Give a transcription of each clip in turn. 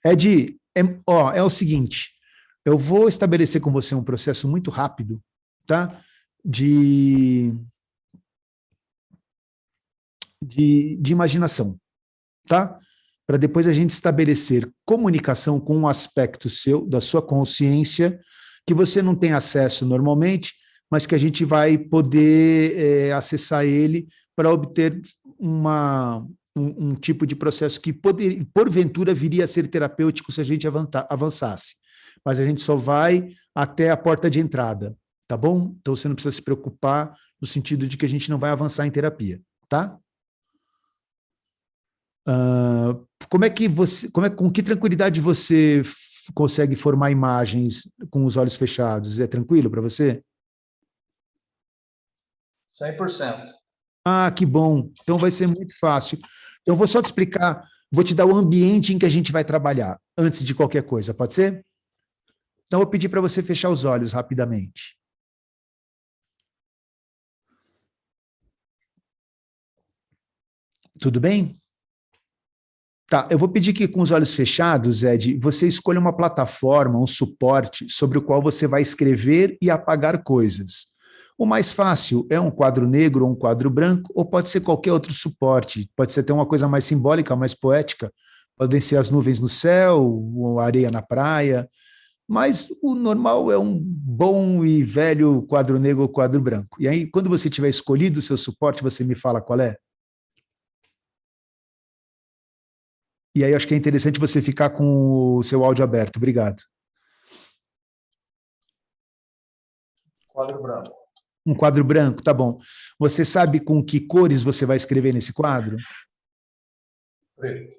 Ed, é o seguinte, eu vou estabelecer com você um processo muito rápido, tá? De, de imaginação, tá? Para depois a gente estabelecer comunicação com um aspecto seu, da sua consciência, que você não tem acesso normalmente, mas que a gente vai poder acessar ele para obter um tipo de processo que, porventura, viria a ser terapêutico se a gente avançasse. Mas a gente só vai até a porta de entrada, tá bom? Então você não precisa se preocupar no sentido de que a gente não vai avançar em terapia, tá? Como é que você, com que tranquilidade você consegue formar imagens com os olhos fechados? É tranquilo para você? 100%. Ah, que bom. Então vai ser muito fácil. Então eu vou só te explicar, vou te dar o ambiente em que a gente vai trabalhar antes de qualquer coisa, pode ser? Então eu vou pedir para você fechar os olhos rapidamente. Tudo bem? Tá, eu vou pedir que com os olhos fechados, Ed, você escolha uma plataforma, um suporte sobre o qual você vai escrever e apagar coisas. O mais fácil é um quadro negro ou um quadro branco, ou pode ser qualquer outro suporte. Pode ser até uma coisa mais simbólica, mais poética. Podem ser as nuvens no céu, ou a areia na praia. Mas o normal é um bom e velho quadro negro ou quadro branco. E aí, quando você tiver escolhido o seu suporte, você me fala qual é? E aí, acho que é interessante você ficar com o seu áudio aberto. Obrigado. Quadro branco. Um quadro branco, tá bom. Você sabe com que cores você vai escrever nesse quadro? Preto.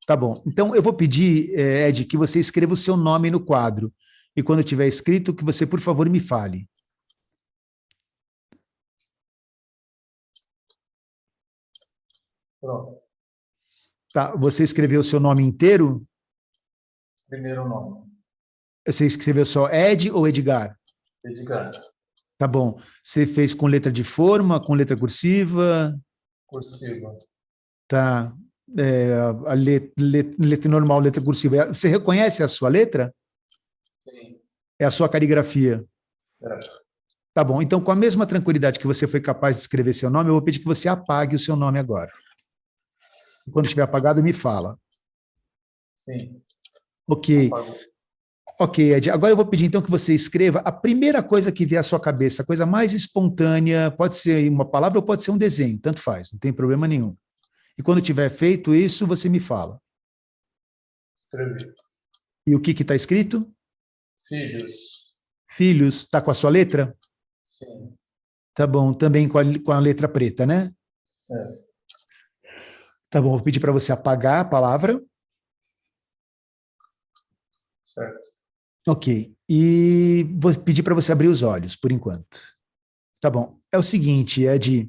Tá bom. Então, eu vou pedir, Ed, que você escreva o seu nome no quadro. E quando tiver escrito, que você, por favor, me fale. Pronto. Tá, você escreveu o seu nome inteiro? Primeiro nome. Você escreveu só Ed ou Edgar? Edgar. Tá bom. Você fez com letra de forma, com letra cursiva? Cursiva. Tá. A letra normal, letra cursiva. Você reconhece a sua letra? Sim. É a sua caligrafia? É. Tá bom. Então, com a mesma tranquilidade que você foi capaz de escrever seu nome, eu vou pedir que você apague o seu nome agora. E quando estiver apagado, me fala. Sim. Ok. Apagou. Ok, Ed. Agora eu vou pedir então que você escreva a primeira coisa que vier à sua cabeça, a coisa mais espontânea, pode ser uma palavra ou pode ser um desenho, tanto faz, não tem problema nenhum. E quando tiver feito isso, você me fala. Escrevi. E o que está escrito? Filhos. Filhos, está com a sua letra? Sim. Tá bom, também com a letra preta, né? É. Tá bom, vou pedir para você apagar a palavra. Certo. Ok. E vou pedir para você abrir os olhos, por enquanto. Tá bom. É o seguinte, Ed.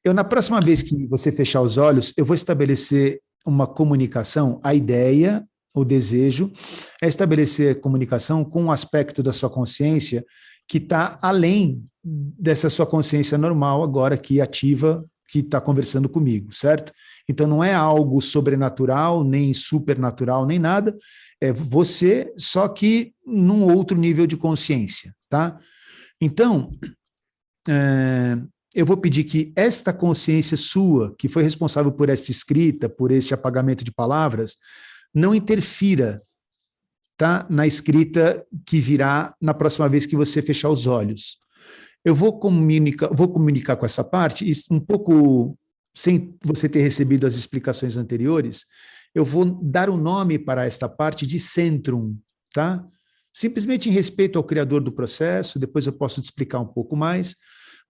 Eu, na próxima vez que você fechar os olhos, eu vou estabelecer uma comunicação. A ideia, o desejo, é estabelecer comunicação com um aspecto da sua consciência que está além dessa sua consciência normal, agora que ativa, que está conversando comigo, certo? Então não é algo sobrenatural, nem supernatural, nem nada. É você, só que num outro nível de consciência, tá? Então, eu vou pedir que esta consciência sua, que foi responsável por essa escrita, por este apagamento de palavras, não interfira, tá, na escrita que virá na próxima vez que você fechar os olhos. Eu vou comunicar com essa parte, e um pouco sem você ter recebido as explicações anteriores, eu vou dar o nome para esta parte de Centrum, tá? Simplesmente em respeito ao criador do processo, depois eu posso te explicar um pouco mais,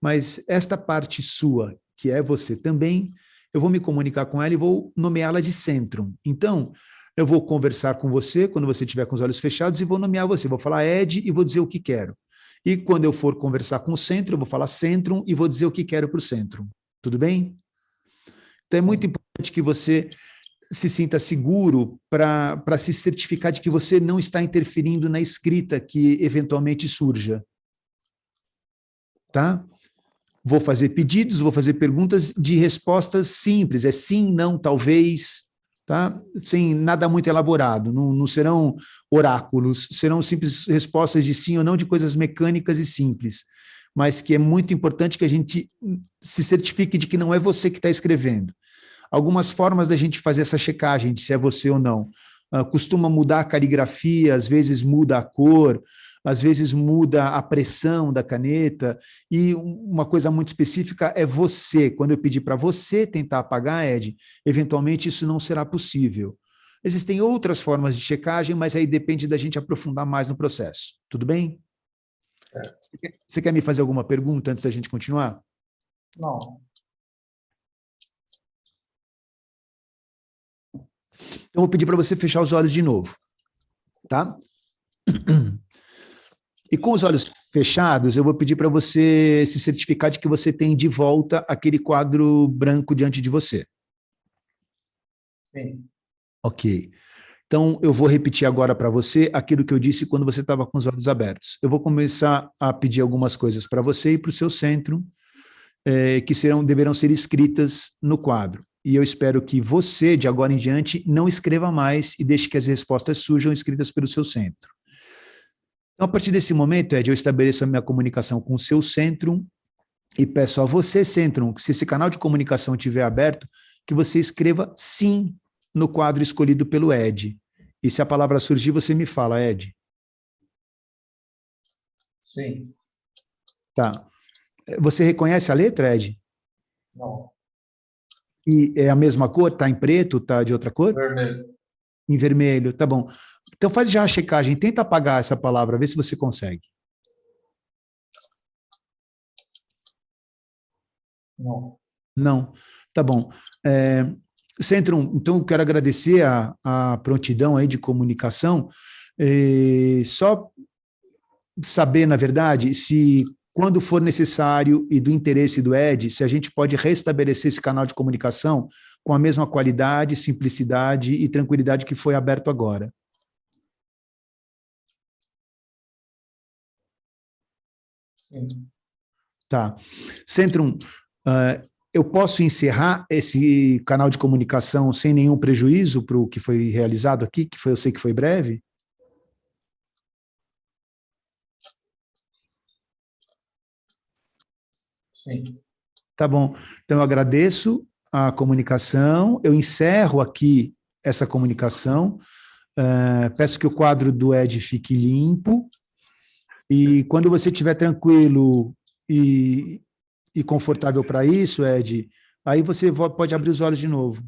mas esta parte sua, que é você também, eu vou me comunicar com ela e vou nomeá-la de Centrum. Então, eu vou conversar com você quando você estiver com os olhos fechados e vou nomear você. Vou falar Ed e vou dizer o que quero. E quando eu for conversar com o centro, eu vou falar Centrum e vou dizer o que quero para o Centrum. Tudo bem? Então é muito Sim. importante que você se sinta seguro para se certificar de que você não está interferindo na escrita que eventualmente surja. Tá? Vou fazer pedidos, vou fazer perguntas de respostas simples. É sim, não, talvez. tá? Sem nada muito elaborado, não serão oráculos, serão simples respostas de sim ou não de coisas mecânicas e simples, mas que é muito importante que a gente se certifique de que não é você que está escrevendo. Algumas formas da gente fazer essa checagem de se é você ou não. Costuma mudar a caligrafia, às vezes muda a cor, às vezes muda a pressão da caneta, e uma coisa muito específica é você. Quando eu pedir para você tentar apagar, Ed, eventualmente isso não será possível. Existem outras formas de checagem, mas aí depende da gente aprofundar mais no processo. Tudo bem? Você quer me fazer alguma pergunta antes da gente continuar? Não. Eu vou pedir para você fechar os olhos de novo, tá? E com os olhos fechados, eu vou pedir para você se certificar de que você tem de volta aquele quadro branco diante de você. Sim. Ok. Então, eu vou repetir agora para você aquilo que eu disse quando você estava com os olhos abertos. Eu vou começar a pedir algumas coisas para você e para o seu centro, que deverão ser escritas no quadro. E eu espero que você, de agora em diante, não escreva mais e deixe que as respostas surjam escritas pelo seu centro. Então, a partir desse momento, Ed, eu estabeleço a minha comunicação com o seu centro e peço a você, centro, que se esse canal de comunicação estiver aberto, que você escreva sim no quadro escolhido pelo Ed. E se a palavra surgir, você me fala, Ed. Sim. Tá. Você reconhece a letra, Ed? Não. E é a mesma cor? Está em preto? Está de outra cor? Vermelho. Em vermelho, tá bom. Então faz já a checagem, tenta apagar essa palavra, vê se você consegue. Não. Não, tá bom. Centro, então eu quero agradecer a prontidão aí de comunicação, só saber, na verdade, se quando for necessário e do interesse do Ed, se a gente pode restabelecer esse canal de comunicação com a mesma qualidade, simplicidade e tranquilidade que foi aberto agora. Sim. Tá. Centrum, eu posso encerrar esse canal de comunicação sem nenhum prejuízo para o que foi realizado aqui, que foi, eu sei que foi breve? Sim. Tá bom. Então, eu agradeço a comunicação, eu encerro aqui essa comunicação, peço que o quadro do Ed fique limpo, e quando você estiver tranquilo e confortável para isso, Ed, aí você pode abrir os olhos de novo.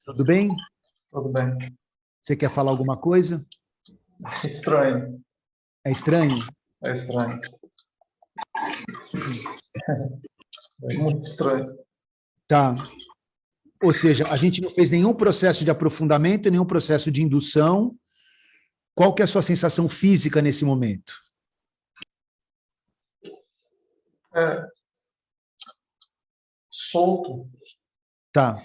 Tudo bem? Tudo bem. Você quer falar alguma coisa? Estranho. É estranho? É estranho. É muito estranho. Tá. Ou seja, a gente não fez nenhum processo de aprofundamento, nenhum processo de indução. Qual que é a sua sensação física nesse momento? Solto. Tá.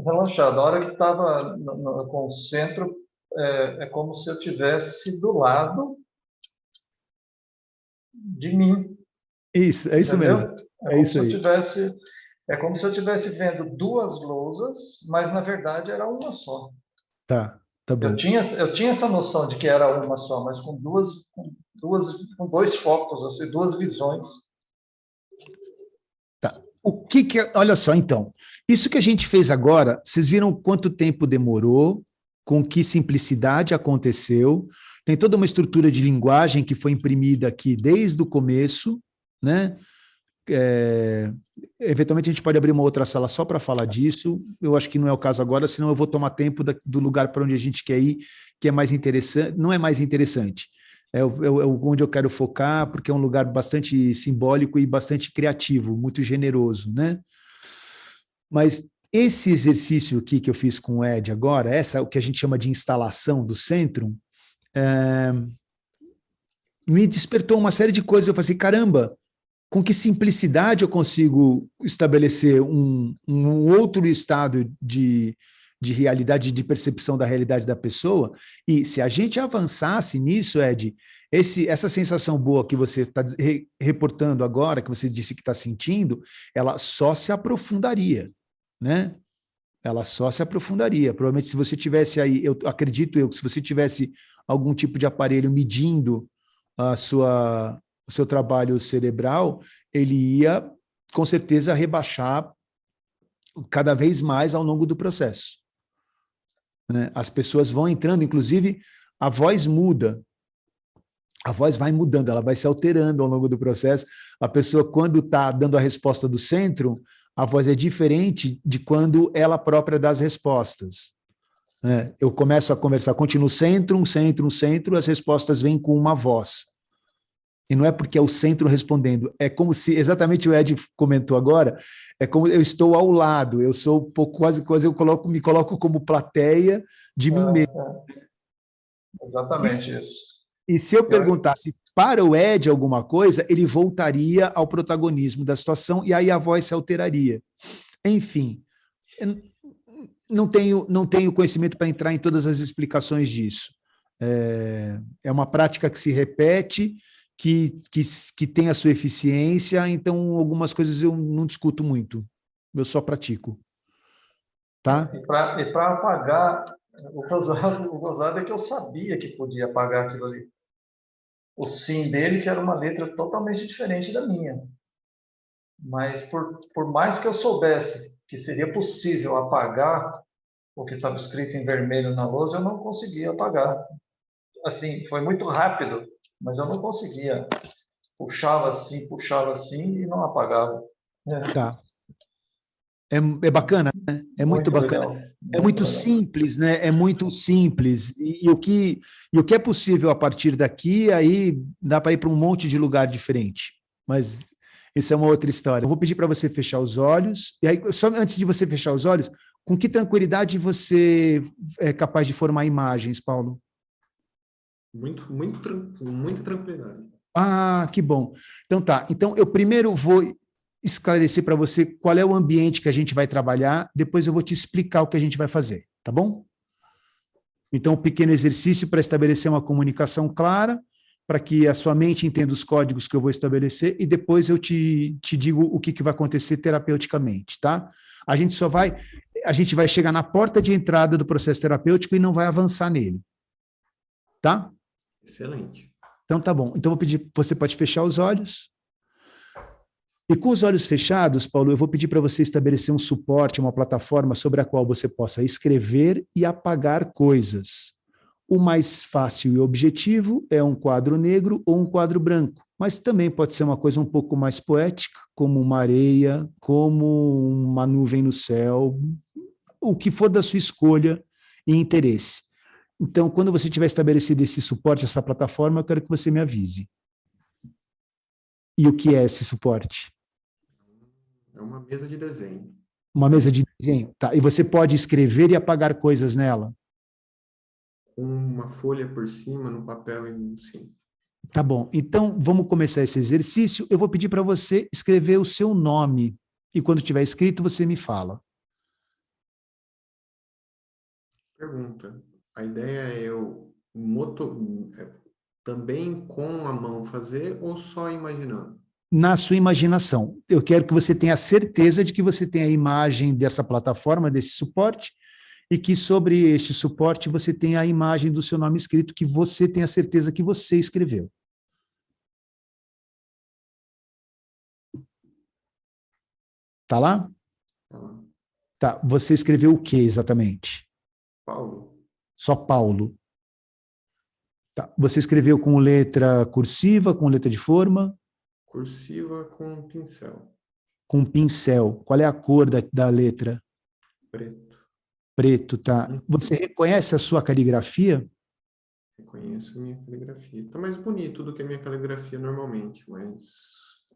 Relaxado. A hora que estava com o centro, é como se eu tivesse do lado de mim. Isso, é isso Entendeu? mesmo. É É como isso se eu aí. tivesse, é como se eu estivesse vendo duas lousas, mas na verdade era uma só. Tá, tá bom. Eu tinha essa noção de que era uma só, mas com dois focos, assim, duas visões. Tá. Olha só, então, isso que a gente fez agora, vocês viram quanto tempo demorou, com que simplicidade aconteceu, tem toda uma estrutura de linguagem que foi imprimida aqui desde o começo, né? Eventualmente a gente pode abrir uma outra sala só para falar disso, eu acho que não é o caso agora, senão eu vou tomar tempo do lugar para onde a gente quer ir, que é mais interessante, não é mais interessante, onde eu quero focar, porque é um lugar bastante simbólico e bastante criativo, muito generoso, né? Mas esse exercício aqui que eu fiz com o Ed agora, o que a gente chama de instalação do Centrum, me despertou uma série de coisas. Eu falei assim, caramba, com que simplicidade eu consigo estabelecer um outro estado de de realidade, de percepção da realidade da pessoa, e se a gente avançasse nisso, Ed, essa sensação boa que você está reportando agora, que você disse que está sentindo, ela só se aprofundaria, né? Ela só se aprofundaria. Provavelmente, se você tivesse aí, eu acredito eu, que se você tivesse algum tipo de aparelho medindo o seu trabalho cerebral, ele ia, com certeza, rebaixar cada vez mais ao longo do processo, né? As pessoas vão entrando, inclusive, a voz muda. A voz vai mudando, ela vai se alterando ao longo do processo. A pessoa, quando está dando a resposta do centro, a voz é diferente de quando ela própria dá as respostas, né? Eu começo a conversar, continuo centro, um centro, um centro, as respostas vêm com uma voz. E não é porque é o centro respondendo, é como se, exatamente o Ed comentou agora, é como eu estou ao lado, eu sou um pouco, quase eu me coloco como plateia de mim mesmo. Exatamente isso. E se eu Eu, perguntasse para o Ed alguma coisa, ele voltaria ao protagonismo da situação e aí a voz se alteraria. Enfim, não tenho conhecimento para entrar em todas as explicações disso. É uma prática que se repete, que tem a sua eficiência, então algumas coisas eu não discuto muito, eu só pratico, tá? e para apagar, o gozado é que eu sabia que podia apagar aquilo ali. O sim dele, que era uma letra totalmente diferente da minha. Mas por mais que eu soubesse que seria possível apagar o que estava escrito em vermelho na lousa, eu não conseguia apagar. Assim, foi muito rápido, mas eu não conseguia. Puxava assim e não apagava. É, Tá. É bacana, né? É muito muito bacana. legal, É muito muito legal. simples, né? É muito simples. E o que é possível a partir daqui, aí dá para ir para um monte de lugar diferente. Mas isso é uma outra história. Eu vou pedir para você fechar os olhos. E aí, só antes de você fechar os olhos, com que tranquilidade você é capaz de formar imagens, Paulo? Muita tranquilidade. Ah, que bom. Então tá. Então eu primeiro vou esclarecer para você qual é o ambiente que a gente vai trabalhar, depois eu vou te explicar o que a gente vai fazer, tá bom? Então, um pequeno exercício para estabelecer uma comunicação clara, para que a sua mente entenda os códigos que eu vou estabelecer e depois eu te digo o que vai acontecer terapeuticamente, tá? A gente vai chegar na porta de entrada do processo terapêutico e não vai avançar nele, tá? Excelente. Então tá bom. Então eu vou pedir, você pode fechar os olhos. E com os olhos fechados, Paulo, eu vou pedir para você estabelecer um suporte, uma plataforma sobre a qual você possa escrever e apagar coisas. O mais fácil e objetivo é um quadro negro ou um quadro branco, mas também pode ser uma coisa um pouco mais poética, como uma areia, como uma nuvem no céu, o que for da sua escolha e interesse. Então, quando você tiver estabelecido esse suporte, essa plataforma, eu quero que você me avise. E o que é esse suporte? É uma mesa de desenho. Uma mesa de desenho. Tá. E você pode escrever e apagar coisas nela. Com uma folha por cima, no papel e sim. Tá bom. Então, vamos começar esse exercício. Eu vou pedir para você escrever o seu nome. E quando tiver escrito, você me fala. Pergunta. A ideia é eu também com a mão fazer ou só imaginando? Na sua imaginação. Eu quero que você tenha certeza de que você tem a imagem dessa plataforma, desse suporte, e que sobre este suporte você tem a imagem do seu nome escrito, que você tenha certeza que você escreveu. Tá lá? Tá. Tá. Você escreveu o que exatamente? Paulo, Só Paulo. Tá. Você escreveu com letra cursiva, com letra de forma? cursiva com pincel. Com pincel. Qual é a cor da letra? Preto. Preto, tá? Você reconhece a sua caligrafia? Reconheço a minha caligrafia. Está mais bonito do que a minha caligrafia normalmente, mas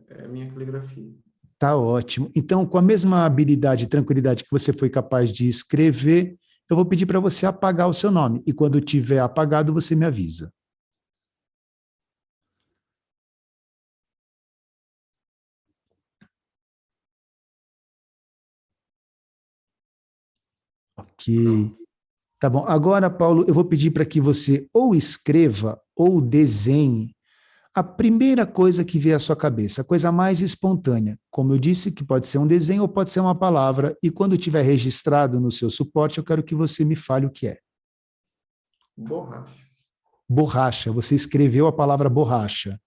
é a minha caligrafia. Tá ótimo. Então, com a mesma habilidade e tranquilidade que você foi capaz de escrever, eu vou pedir para você apagar o seu nome. E quando tiver apagado, você me avisa. Ok. Ok. Tá bom. Agora, Paulo, eu vou pedir para que você ou escreva ou desenhe a primeira coisa que vier à sua cabeça, a coisa mais espontânea. Como eu disse, que pode ser um desenho ou pode ser uma palavra. E quando tiver registrado no seu suporte, eu quero que você me fale o que é. Borracha. Borracha. Você escreveu a palavra borracha.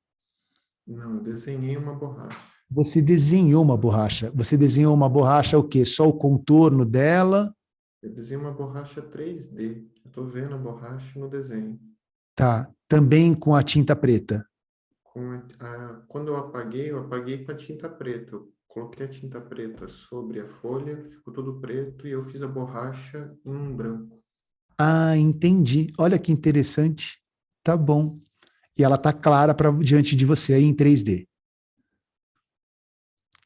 Não, eu desenhei uma borracha. Você desenhou uma borracha. Você desenhou uma borracha o quê? Só o contorno dela? Eu desenhei uma borracha 3D. Eu estou vendo a borracha no desenho. Tá. Também com a tinta preta. Quando eu apaguei com a tinta preta. Eu coloquei a tinta preta sobre a folha, ficou tudo preto e eu fiz a borracha em um branco. Ah, entendi. Olha que interessante. Tá bom. E ela tá clara diante de você aí em 3D.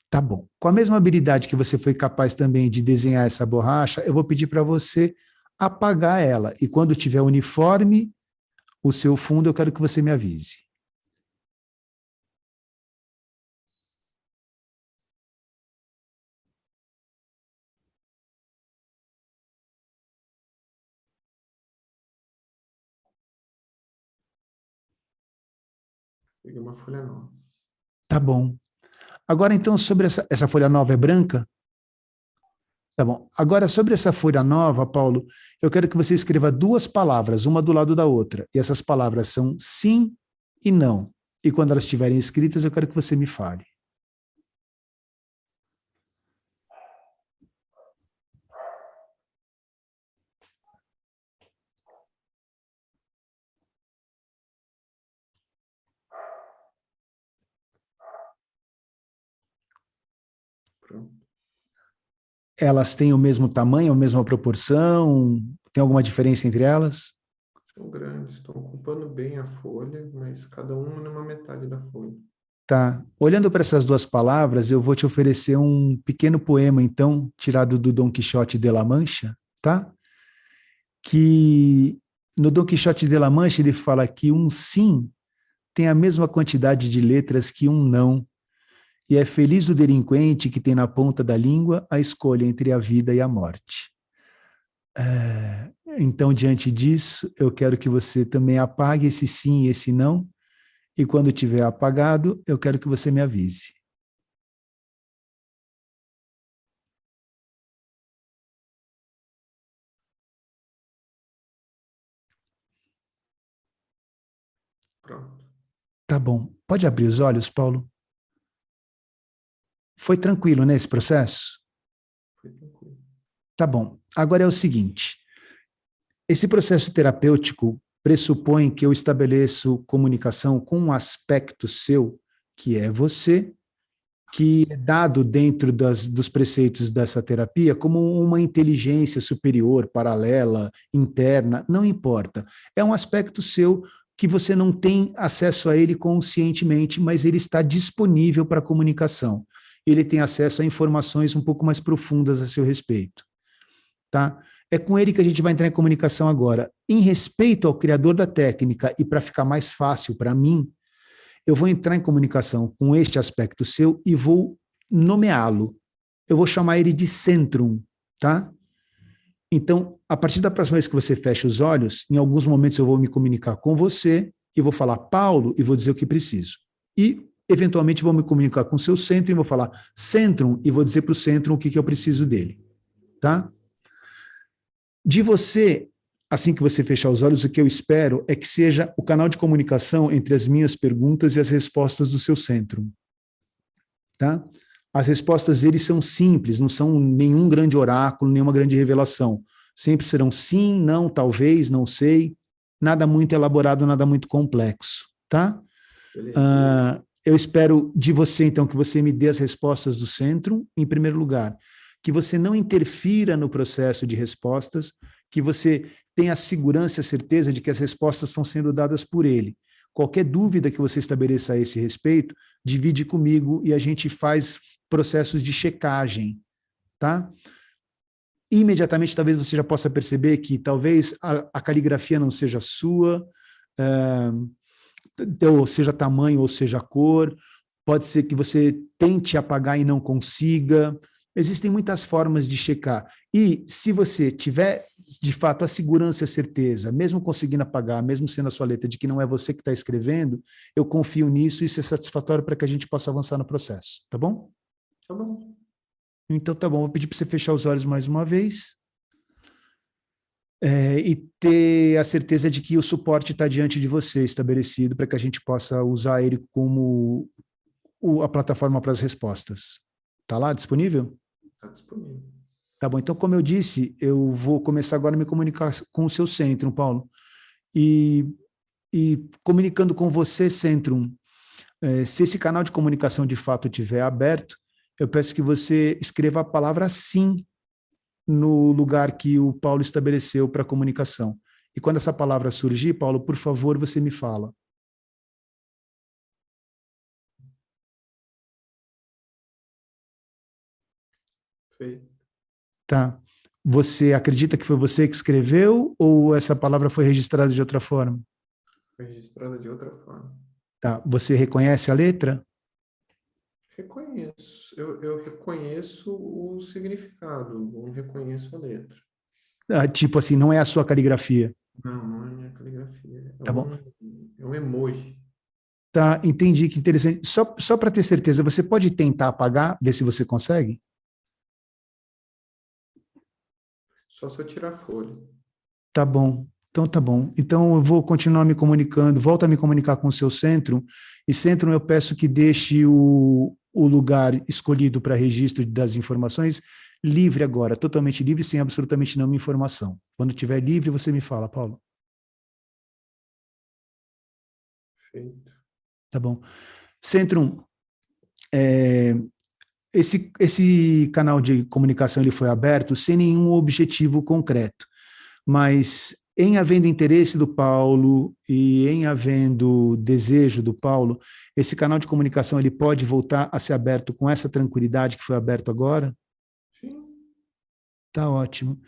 Tá bom. Com a mesma habilidade que você foi capaz também de desenhar essa borracha, eu vou pedir para você apagar ela. E quando tiver uniforme o seu fundo, eu quero que você me avise. Peguei uma folha nova. Tá bom. Agora, então, sobre essa folha nova é branca? Tá bom. Agora, sobre essa folha nova, Paulo, eu quero que você escreva duas palavras, uma do lado da outra. E essas palavras são sim e não. E quando elas estiverem escritas, eu quero que você me fale. Pronto. Elas têm o mesmo tamanho, a mesma proporção? Tem alguma diferença entre elas? São grandes, estão ocupando bem a folha, mas cada uma numa metade da folha. Tá. Olhando para essas duas palavras, eu vou te oferecer um pequeno poema, então, tirado do Dom Quixote de La Mancha, tá? Que no Dom Quixote de La Mancha ele fala que um sim tem a mesma quantidade de letras que um não, e é feliz o delinquente que tem na ponta da língua a escolha entre a vida e a morte. Então, diante disso, eu quero que você também apague esse sim e esse não, e quando tiver apagado, eu quero que você me avise. Pronto. Tá bom. Pode abrir os olhos, Paulo? Foi tranquilo nesse processo? Foi tranquilo. Tá bom. Agora é o seguinte: esse processo terapêutico pressupõe que eu estabeleço comunicação com um aspecto seu, que é você, que é dado dentro dos preceitos dessa terapia como uma inteligência superior, paralela, interna, não importa. É um aspecto seu que você não tem acesso a ele conscientemente, mas ele está disponível para comunicação. Ele tem acesso a informações um pouco mais profundas a seu respeito. Tá? É com ele que a gente vai entrar em comunicação agora. Em respeito ao criador da técnica e para ficar mais fácil para mim, eu vou entrar em comunicação com este aspecto seu e vou nomeá-lo. Eu vou chamar ele de Centrum, tá? Então, a partir da próxima vez que você fecha os olhos, em alguns momentos eu vou me comunicar com você e vou falar Paulo e vou dizer o que preciso. E, eventualmente, vou me comunicar com o seu centro e vou falar Centrum e vou dizer para o Centrum o que eu preciso dele, tá? De você, assim que você fechar os olhos, o que eu espero é que seja o canal de comunicação entre as minhas perguntas e as respostas do seu centro. Tá? As respostas deles são simples, não são nenhum grande oráculo, nenhuma grande revelação. Sempre serão sim, não, talvez, não sei, nada muito elaborado, nada muito complexo. Tá? Eu espero de você, então, que você me dê as respostas do centro, em primeiro lugar. Que você não interfira no processo de respostas, que você tenha a segurança e a certeza de que as respostas estão sendo dadas por ele. Qualquer dúvida que você estabeleça a esse respeito, divide comigo e a gente faz processos de checagem, tá? Imediatamente, talvez você já possa perceber que talvez a caligrafia não seja sua, ou seja tamanho, ou seja cor, pode ser que você tente apagar e não consiga, Existem muitas formas de checar. E se você tiver, de fato, a segurança e a certeza, mesmo conseguindo apagar, mesmo sendo a sua letra, de que não é você que está escrevendo, eu confio nisso e isso é satisfatório para que a gente possa avançar no processo. Tá bom? Tá bom. Então tá bom, vou pedir para você fechar os olhos mais uma vez. E ter a certeza de que o suporte está diante de você, estabelecido, para que a gente possa usar ele como a plataforma para as respostas. Está lá disponível? Está disponível. Tá bom, então como eu disse, eu vou começar agora a me comunicar com o seu Centrum, Paulo. E comunicando com você, Centrum, se esse canal de comunicação de fato estiver aberto, eu peço que você escreva a palavra sim no lugar que o Paulo estabeleceu para a comunicação. E quando essa palavra surgir, Paulo, por favor, você me fala. Feito. Tá. Você acredita que foi você que escreveu ou essa palavra foi registrada de outra forma? Foi registrada de outra forma. Tá. Você reconhece a letra? Reconheço. Eu reconheço o significado, não reconheço a letra. Tipo assim, não é a sua caligrafia. Não, não é minha caligrafia. Tá bom. É um emoji. Tá, entendi, que interessante. Só para ter certeza, você pode tentar apagar, ver se você consegue? Só se eu tirar a folha. Tá bom. Então tá bom. Então eu vou continuar me comunicando, volto a me comunicar com o seu Centrum, e Centrum eu peço que deixe o lugar escolhido para registro das informações livre agora, totalmente livre, sem absolutamente nenhuma informação. Quando estiver livre, você me fala, Paulo. Feito. Tá bom. Centrum, esse canal de comunicação ele foi aberto sem nenhum objetivo concreto, mas em havendo interesse do Paulo e em havendo desejo do Paulo, esse canal de comunicação ele pode voltar a ser aberto com essa tranquilidade que foi aberto agora? Sim. Tá ótimo.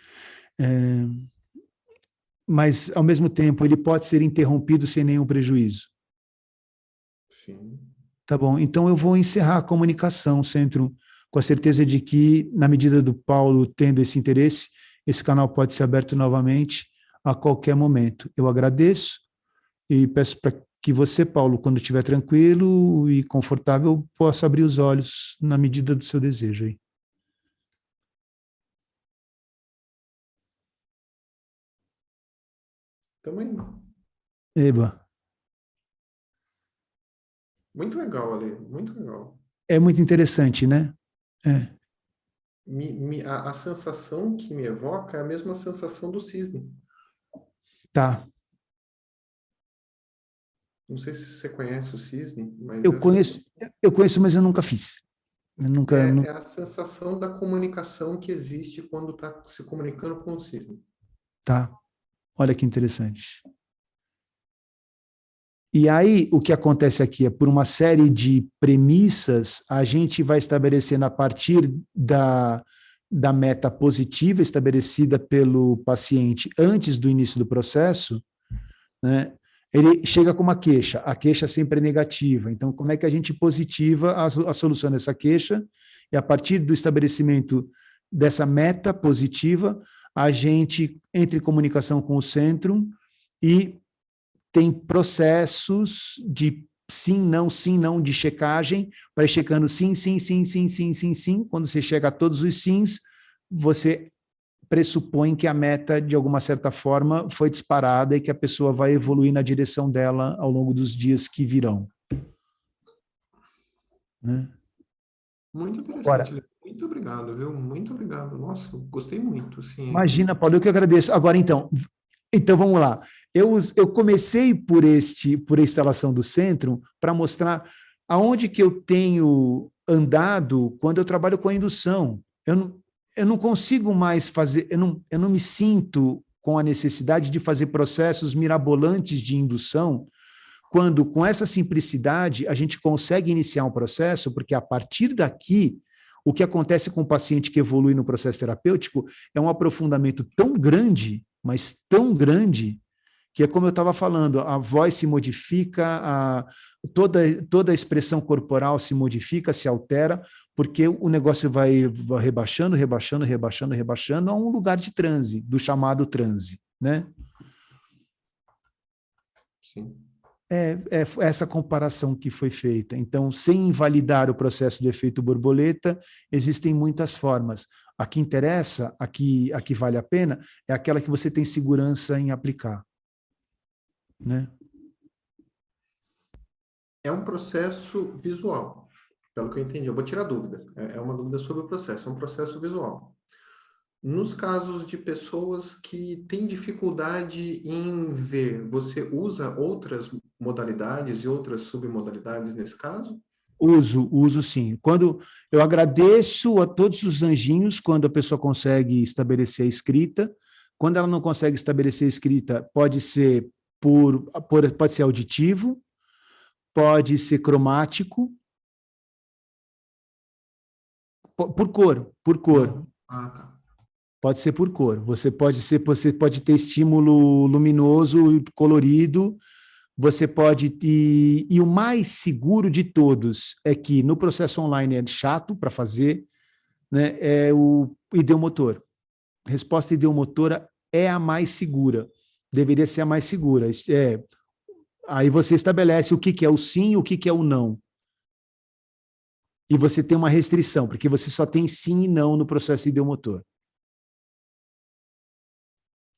Mas, ao mesmo tempo, ele pode ser interrompido sem nenhum prejuízo? Sim. Tá bom. Então, eu vou encerrar a comunicação, Centro, com a certeza de que, na medida do Paulo tendo esse interesse, esse canal pode ser aberto novamente a qualquer momento. Eu agradeço e peço para que você, Paulo, quando estiver tranquilo e confortável, possa abrir os olhos na medida do seu desejo aí. Também. Eba. Muito legal, Ale. Muito legal. É muito interessante, né? É. A sensação que me evoca é a mesma sensação do cisne. Tá. Não sei se você conhece o cisne, mas Eu conheço, mas eu nunca fiz. Eu nunca. é a sensação da comunicação que existe quando está se comunicando com o cisne. Tá. Olha que interessante. E aí, o que acontece aqui é, por uma série de premissas, a gente vai estabelecendo a partir da meta positiva estabelecida pelo paciente antes do início do processo, né? Ele chega com uma queixa, a queixa sempre é negativa. Então, como é que a gente positiva a solução dessa queixa? E a partir do estabelecimento dessa meta positiva, a gente entra em comunicação com o Centrum e tem processos de sim, não, de checagem, para ir checando sim. Quando você chega a todos os sims, você pressupõe que a meta, de alguma certa forma, foi disparada e que a pessoa vai evoluir na direção dela ao longo dos dias que virão. Né? Muito interessante. Agora, muito obrigado, viu? Muito obrigado. Nossa, gostei muito. Assim, imagina, Paulo, eu que agradeço. Agora, então vamos lá. Eu comecei por a instalação do Centrum para mostrar aonde que eu tenho andado quando eu trabalho com a indução. Eu não consigo mais fazer, eu não me sinto com a necessidade de fazer processos mirabolantes de indução, quando com essa simplicidade a gente consegue iniciar um processo, porque a partir daqui, o que acontece com o paciente que evolui no processo terapêutico é um aprofundamento tão grande, mas tão grande, que é como eu estava falando, a voz se modifica, toda a expressão corporal se modifica, se altera, porque o negócio vai rebaixando, rebaixando, rebaixando, rebaixando a um lugar de transe, do chamado transe, né? Sim. É essa comparação que foi feita. Então, sem invalidar o processo do efeito borboleta, existem muitas formas. A que interessa, a que vale a pena, é aquela que você tem segurança em aplicar, né? É um processo visual, pelo que eu entendi. Eu vou tirar dúvida. É uma dúvida sobre o processo. É um processo visual. Nos casos de pessoas que têm dificuldade em ver, você usa outras modalidades e outras submodalidades nesse caso? Uso sim. Quando eu agradeço a todos os anjinhos quando a pessoa consegue estabelecer a escrita. Quando ela não consegue estabelecer a escrita, pode ser pode ser auditivo, pode ser cromático, por cor. Ah, tá. Pode ser por cor. Você pode ter estímulo luminoso, colorido. Você pode e o mais seguro de todos é que no processo online é chato para fazer, né? É o ideomotor. Resposta ideomotora é a mais segura. Deveria ser a mais segura. Aí você estabelece o que é o sim e o que é o não. E você tem uma restrição, porque você só tem sim e não no processo ideomotor.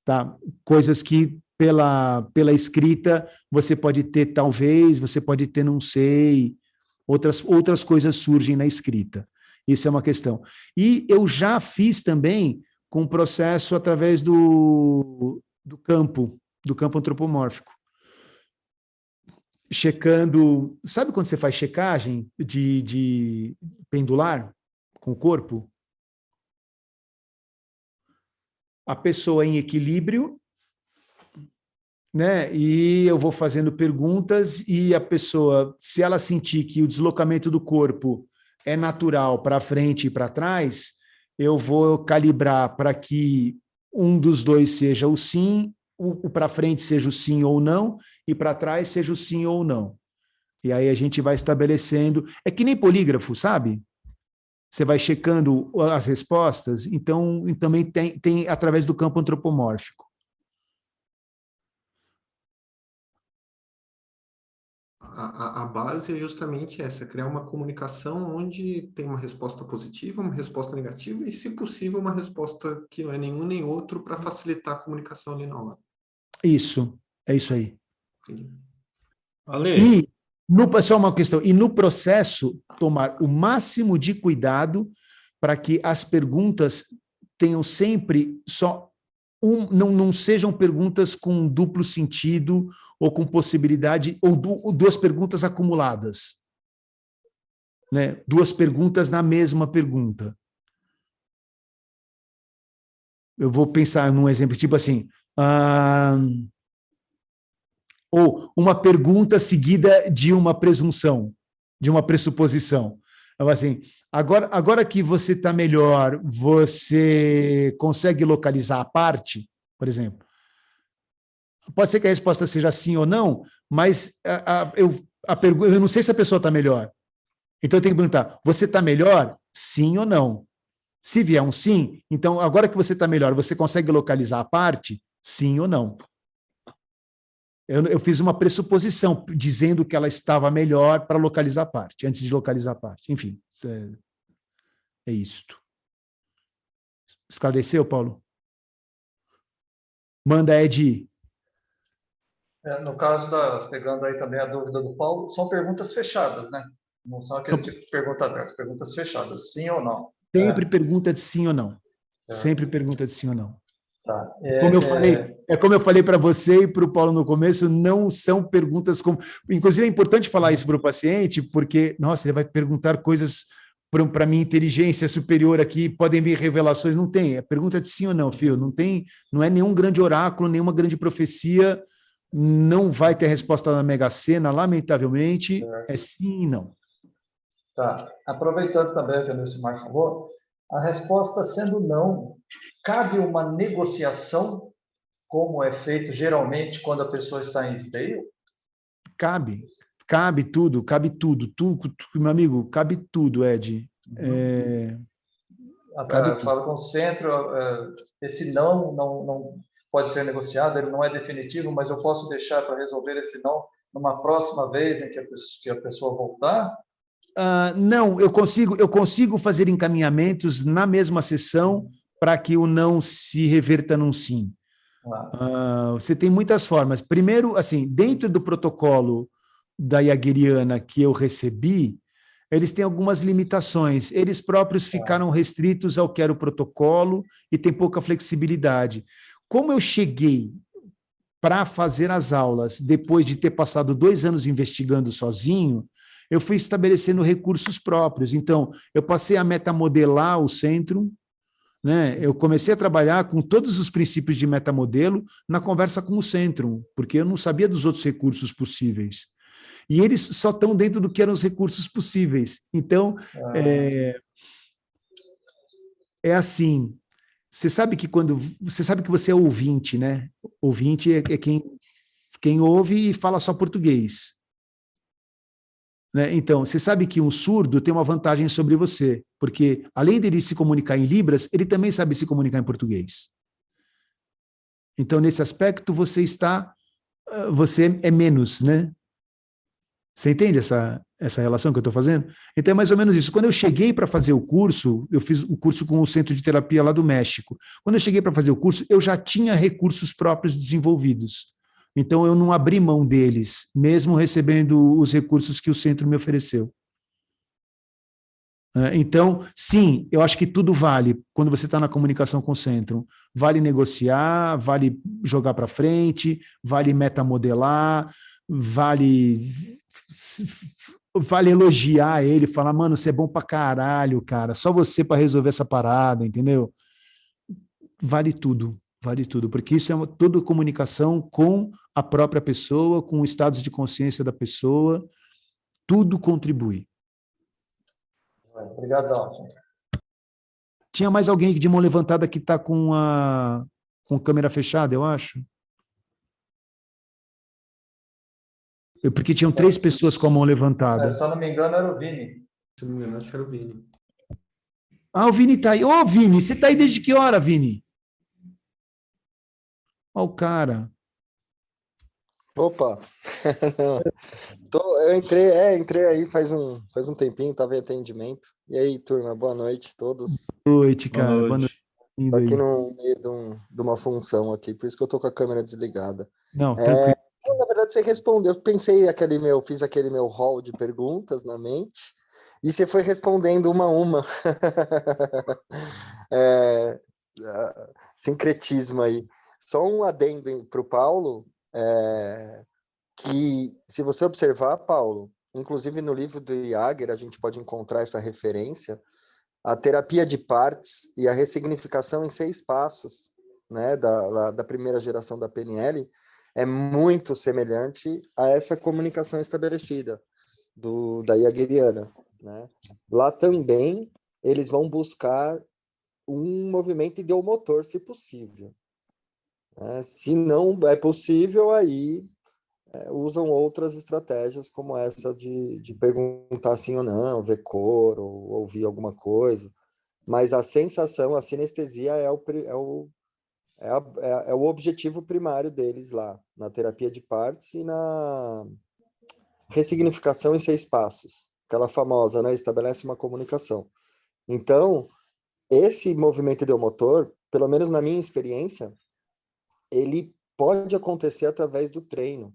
Tá? Coisas que pela escrita você pode ter talvez, você pode ter não sei, outras coisas surgem na escrita. Isso é uma questão. E eu já fiz também com o processo através do campo antropomórfico. Checando, sabe quando você faz checagem de pendular com o corpo? A pessoa em equilíbrio, né? E eu vou fazendo perguntas e a pessoa, se ela sentir que o deslocamento do corpo é natural para frente e para trás, eu vou calibrar para que um dos dois seja o sim, o para frente seja o sim ou não, e para trás seja o sim ou não. E aí a gente vai estabelecendo. É que nem polígrafo, sabe? Você vai checando as respostas, então também tem através do campo antropomórfico. A base é justamente essa, criar uma comunicação onde tem uma resposta positiva, uma resposta negativa e, se possível, uma resposta que não é nenhum nem outro para facilitar a comunicação ali na hora. Isso, é isso aí. Entendi. Ale, E, só uma questão, e no processo, tomar o máximo de cuidado para que as perguntas tenham sempre só não sejam perguntas com duplo sentido ou com possibilidade, ou duas perguntas acumuladas. Né? Duas perguntas na mesma pergunta. Eu vou pensar num exemplo, tipo assim, ou uma pergunta seguida de uma presunção, de uma pressuposição. Então, assim, agora que você está melhor, você consegue localizar a parte, por exemplo? Pode ser que a resposta seja sim ou não, mas eu não sei se a pessoa está melhor. Então, eu tenho que perguntar, você está melhor? Sim ou não? Se vier um sim, então, agora que você está melhor, você consegue localizar a parte? Sim ou não? Eu fiz uma pressuposição, dizendo que ela estava melhor para localizar a parte, antes de localizar a parte. Enfim, é isto. Esclareceu, Paulo? Manda, Ed. no caso pegando aí também a dúvida do Paulo, são perguntas fechadas, né? Não são aqueles tipo de pergunta aberta, perguntas fechadas, sim ou não. Sempre pergunta de sim ou não. É. Sempre pergunta de sim ou não. Tá. Como eu falei para você e para o Paulo no começo, não são perguntas como. Inclusive, é importante falar isso para o paciente, porque, nossa, ele vai perguntar coisas para minha inteligência superior aqui, podem vir revelações. Não tem. É pergunta de sim ou não, filho. Não tem, não é nenhum grande oráculo, nenhuma grande profecia. Não vai ter resposta na Mega Sena, lamentavelmente. É sim e não. Tá. Aproveitando também o que o Nilcimar falou, a resposta sendo não, cabe uma negociação, como é feito geralmente quando a pessoa está em esteio? Cabe tudo, meu amigo, cabe tudo, Ed. Cabe tudo. Fala com o centro, esse não pode ser negociado, ele não é definitivo, mas eu posso deixar para resolver esse não numa próxima vez em que a pessoa voltar? Não, eu consigo fazer encaminhamentos na mesma sessão para que o não se reverta num sim. Você tem muitas formas. Primeiro, assim, dentro do protocolo da Jaguariana que eu recebi, eles têm algumas limitações. Eles próprios ficaram restritos ao que era o protocolo e tem pouca flexibilidade. Como eu cheguei para fazer as aulas, depois de ter passado 2 anos investigando sozinho, eu fui estabelecendo recursos próprios. Então, eu passei a metamodelar o Centrum, né? Eu comecei a trabalhar com todos os princípios de metamodelo na conversa com o Centrum, porque eu não sabia dos outros recursos possíveis. E eles só estão dentro do que eram os recursos possíveis. Então, é assim, você sabe que você é ouvinte, né? Ouvinte é quem ouve e fala só português. Né? Então, você sabe que um surdo tem uma vantagem sobre você, porque além dele se comunicar em Libras, ele também sabe se comunicar em português. Então, nesse aspecto, você é menos, né? Você entende essa relação que eu estou fazendo? Então, é mais ou menos isso. Quando eu cheguei para fazer o curso, eu fiz o curso com o Centro de Terapia lá do México. Quando eu cheguei para fazer o curso, eu já tinha recursos próprios desenvolvidos. Então, eu não abri mão deles, mesmo recebendo os recursos que o centro me ofereceu. Então, sim, eu acho que tudo vale quando você está na comunicação com o centro. Vale negociar, vale jogar para frente, vale metamodelar, vale elogiar ele, falar, mano, você é bom pra caralho, cara, só você para resolver essa parada, entendeu? Vale tudo, porque isso é toda comunicação com a própria pessoa, com os estados de consciência da pessoa, tudo contribui. Obrigadão. Tinha mais alguém de mão levantada que está com câmera fechada, eu acho? Porque tinham 3 pessoas com a mão levantada. Se eu não me engano, era o Vini. Se não me engano, acho que era o Vini. O Vini está aí. Ô, Vini, você está aí desde que hora, Vini? Ó, o cara. Opa! Eu entrei aí faz um tempinho, estava em atendimento. E aí, turma, boa noite a todos. Boa noite, cara. Boa noite. Tô aqui no meio de uma função aqui, por isso que eu tô com a câmera desligada. Não, tranquilo. Na verdade, você respondeu. Eu fiz aquele meu hall de perguntas na mente, e você foi respondendo uma a uma. Sincretismo aí. Só um adendo para o Paulo, que se você observar, Paulo, inclusive no livro do Jaeger, a gente pode encontrar essa referência, a terapia de partes e a ressignificação em 6 passos, né, da primeira geração da PNL, é muito semelhante a essa comunicação estabelecida da Jaegeriana, né? Lá também eles vão buscar um movimento ideomotor, se possível. Se não é possível, aí usam outras estratégias, como essa de perguntar sim ou não, ver cor, ou ouvir alguma coisa. Mas a sensação, a sinestesia é o objetivo primário deles lá, na terapia de partes e na ressignificação em 6 passos. Aquela famosa, né? Estabelece uma comunicação. Então, esse movimento ideomotor, pelo menos na minha experiência, ele pode acontecer através do treino.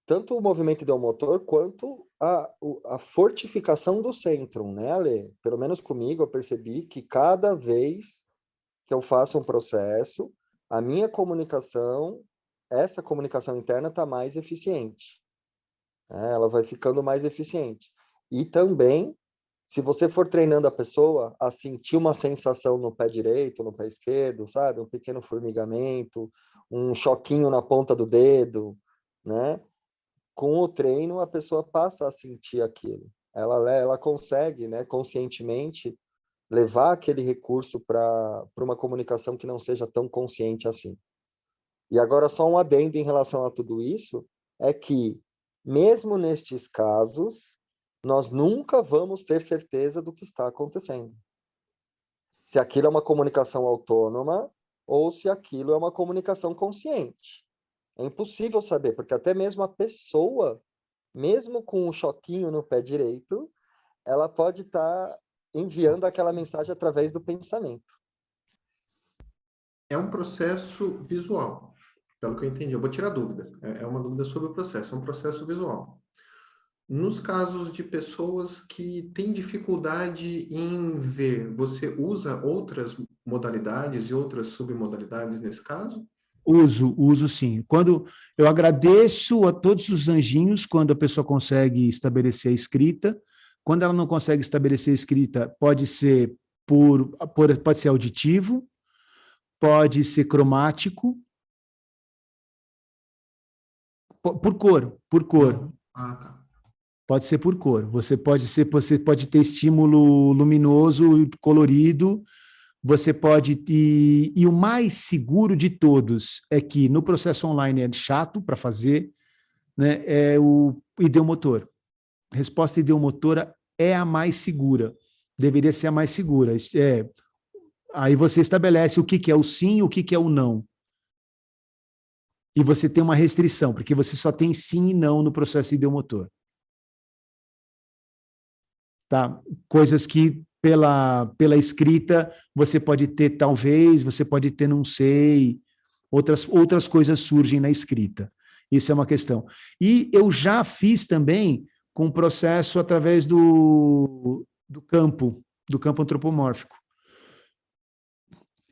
Tanto o movimento ideomotor quanto a fortificação do centrum, né, Ale? Pelo menos comigo, eu percebi que cada vez que eu faço um processo, a minha comunicação, essa comunicação interna está mais eficiente. Ela vai ficando mais eficiente. E também, se você for treinando a pessoa a sentir uma sensação no pé direito, no pé esquerdo, sabe? Um pequeno formigamento, um choquinho na ponta do dedo, né? Com o treino, a pessoa passa a sentir aquilo. Ela consegue, né, conscientemente, levar aquele recurso para uma comunicação que não seja tão consciente assim. E agora, só um adendo em relação a tudo isso, é que, mesmo nestes casos, nós nunca vamos ter certeza do que está acontecendo. Se aquilo é uma comunicação autônoma ou se aquilo é uma comunicação consciente. É impossível saber, porque até mesmo a pessoa, mesmo com um choquinho no pé direito, ela pode estar enviando aquela mensagem através do pensamento. É um processo visual, pelo que eu entendi. Eu vou tirar dúvida. É uma dúvida sobre o processo. É um processo visual. Nos casos de pessoas que têm dificuldade em ver, você usa outras modalidades e outras submodalidades nesse caso? Uso sim. Quando eu agradeço a todos os anjinhos quando a pessoa consegue estabelecer a escrita. Quando ela não consegue estabelecer a escrita, pode ser pode ser auditivo, pode ser cromático, por cor. Ah, tá. Pode ser por cor. Você pode ter estímulo luminoso, colorido. Você pode e o mais seguro de todos é que no processo online é chato para fazer, né? É o ideomotor. Resposta ideomotora é a mais segura. Deveria ser a mais segura. Aí você estabelece o que é o sim e o que é o não. E você tem uma restrição, porque você só tem sim e não no processo ideomotor. Tá? Coisas que pela escrita você pode ter talvez, você pode ter não sei, outras coisas surgem na escrita. Isso é uma questão. E eu já fiz também com o processo através do campo antropomórfico.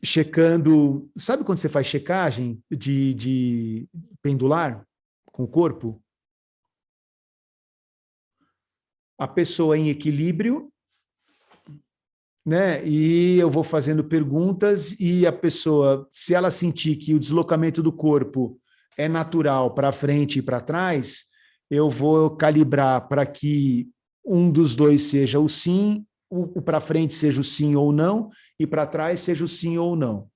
Checando, sabe quando você faz checagem de pendular com o corpo? A pessoa em equilíbrio, né? E eu vou fazendo perguntas e a pessoa, se ela sentir que o deslocamento do corpo é natural para frente e para trás, eu vou calibrar para que um dos dois seja o sim, o para frente seja o sim ou não, e para trás seja o sim ou não.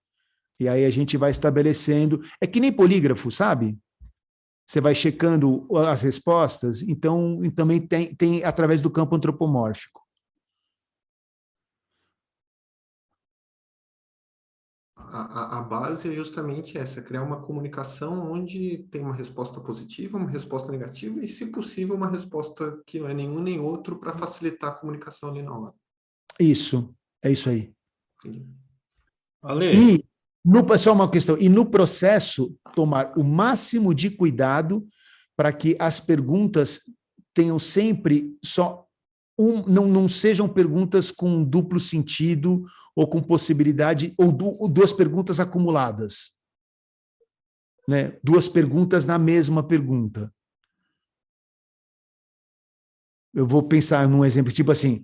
E aí a gente vai estabelecendo. É que nem polígrafo, sabe? Você vai checando as respostas, então também tem através do campo antropomórfico. A base é justamente essa, criar uma comunicação onde tem uma resposta positiva, uma resposta negativa e, se possível, uma resposta que não é nenhum nem outro para facilitar a comunicação ali na hora. Isso, é isso aí. Entendi. Ale, Só uma questão, e no processo, tomar o máximo de cuidado para que as perguntas tenham sempre só não sejam perguntas com duplo sentido ou com possibilidade, ou duas perguntas acumuladas. Né? Duas perguntas na mesma pergunta. Eu vou pensar num exemplo, tipo assim,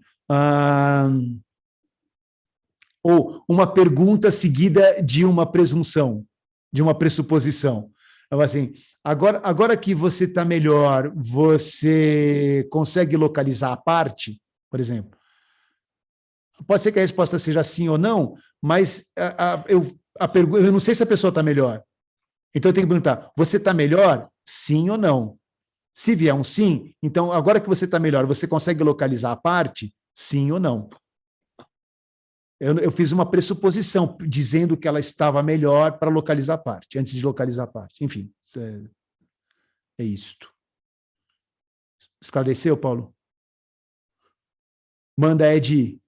ou uma pergunta seguida de uma presunção, de uma pressuposição. Então, assim, agora que você está melhor, você consegue localizar a parte, por exemplo? Pode ser que a resposta seja sim ou não, mas eu não sei se a pessoa está melhor. Então, eu tenho que perguntar, você está melhor? Sim ou não? Se vier um sim, então, agora que você está melhor, você consegue localizar a parte? Sim ou não? Eu fiz uma pressuposição dizendo que ela estava melhor para localizar a parte, antes de localizar a parte. Enfim, é isto. Esclareceu, Paulo? Manda, Ed.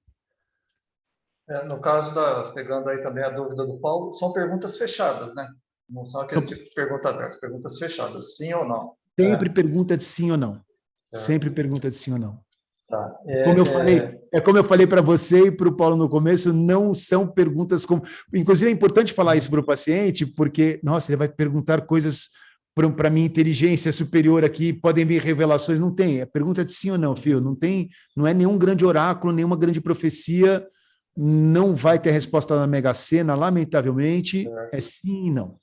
no caso pegando aí também a dúvida do Paulo, são perguntas fechadas, né? Não são aquele tipo de pergunta aberta, perguntas fechadas, sim ou não. Sempre pergunta de sim ou não. Certo. Sempre pergunta de sim ou não. Tá. Como eu falei para você e para o Paulo no começo, não são perguntas como. Inclusive, é importante falar isso para o paciente, porque, nossa, ele vai perguntar coisas para a minha inteligência superior aqui, podem vir revelações. Não tem. É pergunta de sim ou não, filho. Não tem, não é nenhum grande oráculo, nenhuma grande profecia. Não vai ter resposta na Mega Sena, lamentavelmente. Certo. É sim e não.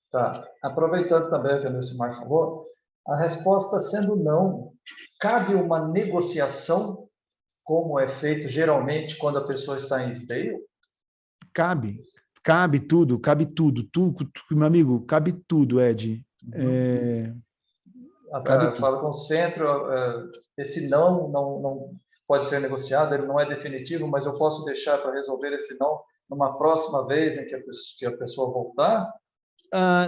Tá. Aproveitando também o que o Nilcimar falou, a resposta sendo não, cabe uma negociação, como é feito geralmente quando a pessoa está em esteio? Cabe tudo, meu amigo, cabe tudo, Ed. Cabe tudo. Fala com o centro, esse não pode ser negociado, ele não é definitivo, mas eu posso deixar para resolver esse não numa próxima vez em que a pessoa voltar?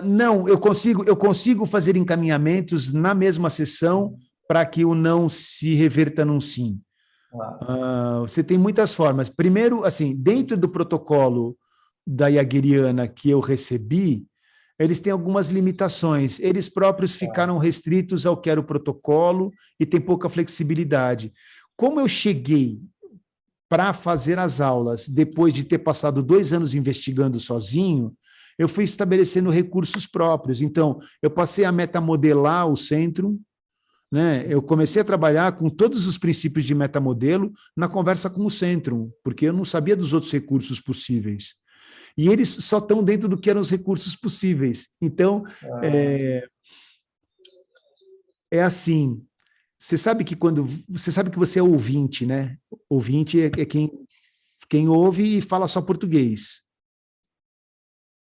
Não, eu consigo fazer encaminhamentos na mesma sessão para que o não se reverta num sim. Você tem muitas formas. Primeiro, assim, dentro do protocolo da Jagueriana que eu recebi, eles têm algumas limitações. Eles próprios ficaram restritos ao que era o protocolo e tem pouca flexibilidade. Como eu cheguei para fazer as aulas, depois de ter passado 2 anos investigando sozinho, eu fui estabelecendo recursos próprios. Então, eu passei a metamodelar o Centrum, né? Eu comecei a trabalhar com todos os princípios de metamodelo na conversa com o Centrum, porque eu não sabia dos outros recursos possíveis. E eles só estão dentro do que eram os recursos possíveis. Então, é assim, você sabe que você é ouvinte, né? Ouvinte é quem ouve e fala só português.